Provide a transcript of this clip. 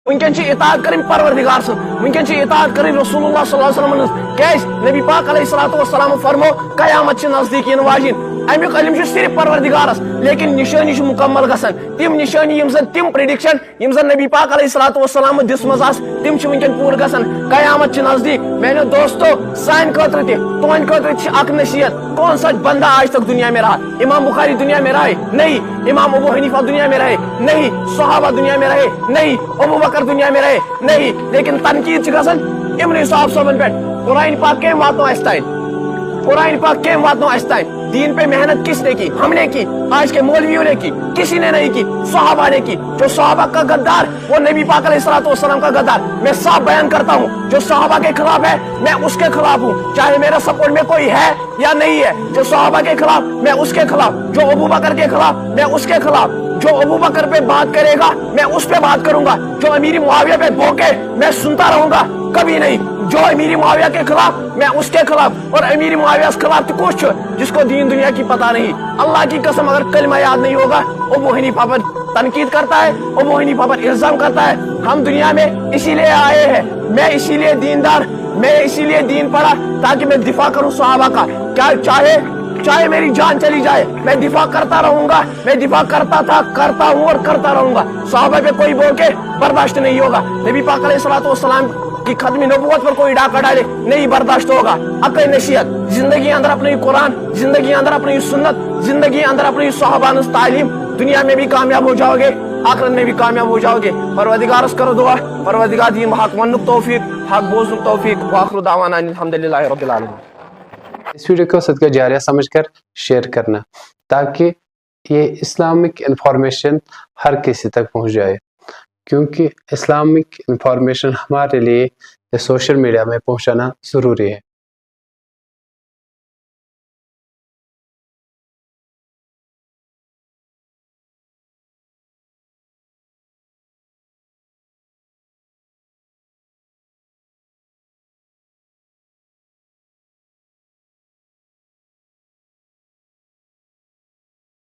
ونکن اطاعت کریں پروردگار سن، ونکن اطاعت کریں رسول صلی اللہ علیہ وسلم کیس نبی پاک علیہ الصلوۃ والسلام فرمو قیامت نزدیک ین واجن امیک علم صرف پروردگارس لیکن نشانی مکمل گژھان تم نشانی یم زن تم پریڈکشن یم زن نبی پاک علیہ الصلوۃ والسلام دسمز تم ونکن پور گژھان قیامت نزدیک میانو دوستو سان خاطر تہند خاطر اک نصیحت کون سا بندہ آج تک دنیا میں رہا؟ امام بخاری دنیا میں رہے نہیں، امام ابو حنیفہ دنیا میں رہے نہیں، صحابہ دنیا میں رہے نہیں، ابو بکر دنیا میں رہے نہیں، لیکن تنقید گژھان امن صاحب صبن پہ قرآن پاک کم واتنو اس تین، قرآن پاک کم واتنو اس تین، دین پہ محنت کس نے کی؟ ہم نے کی، آج کے مولویوں نے کی، کسی نے نہیں کی، صحابہ نے کی۔ جو صحابہ کا غدار وہ نبی پاک علیہ الصلوۃ والسلام کا غدار، میں صاف بیان کرتا ہوں جو صحابہ کے خلاف ہے میں اس کے خلاف ہوں، چاہے میرا سپورٹ میں کوئی ہے یا نہیں ہے۔ جو صحابہ کے خلاف میں اس کے خلاف، جو ابو بکر کے خلاف میں اس کے خلاف، جو ابو بکر پہ بات کرے گا میں اس پہ بات کروں گا، جو امیر معاویہ پہ بھوکے میں سنتا رہوں گا کبھی نہیں، جو امیر معاویہ کے خلاف میں اس کے خلاف، اور امیر معاویہ کے خلاف تو کچھ جس کو دین دنیا کی پتہ نہیں۔ اللہ کی قسم اگر کلمہ یاد نہیں ہوگا ابو حنیفہ پر تنقید کرتا ہے، ابو حنیفہ پر الزام کرتا ہے۔ ہم دنیا میں اسی لیے آئے ہیں، میں اسی لیے دیندار، میں اسی لیے دین پڑھا تاکہ میں دفاع کروں صحابہ کا، کیا چاہے میری جان چلی جائے میں دفاع کرتا رہوں گا، میں دفاع کرتا تھا، کرتا ہوں اور کرتا رہوں گا۔ صحابہ پہ کوئی بول کے برداشت نہیں ہوگا، نبی پاک علیہ الصلوۃ والسلام کی ختم نبوت پر کوئی ڈاکہ ڈالے نہیں برداشت ہوگا۔ عقل نصیحت زندگی اندر اپنی قرآن، زندگی اندر اپنی سنت، زندگی اندر اپنی صحابہ تعلیم، دنیا میں بھی کامیاب ہو جاؤ گے، آخرت میں بھی کامیاب ہو جاؤ گے۔ پروردگار اس کرو دعا، پروردگار دین حق ونک توفیق، حق بوزنک توفیق، واخر دعوانا الحمدللہ رب العالمین۔ اس ویڈیو کو صدقہ جاریہ سمجھ کر شیئر کرنا تاکہ یہ اسلامک انفارمیشن ہر کسی تک پہنچ جائے، کیونکہ اسلامک انفارمیشن ہمارے لیے سوشل میڈیا میں پہنچانا ضروری ہے۔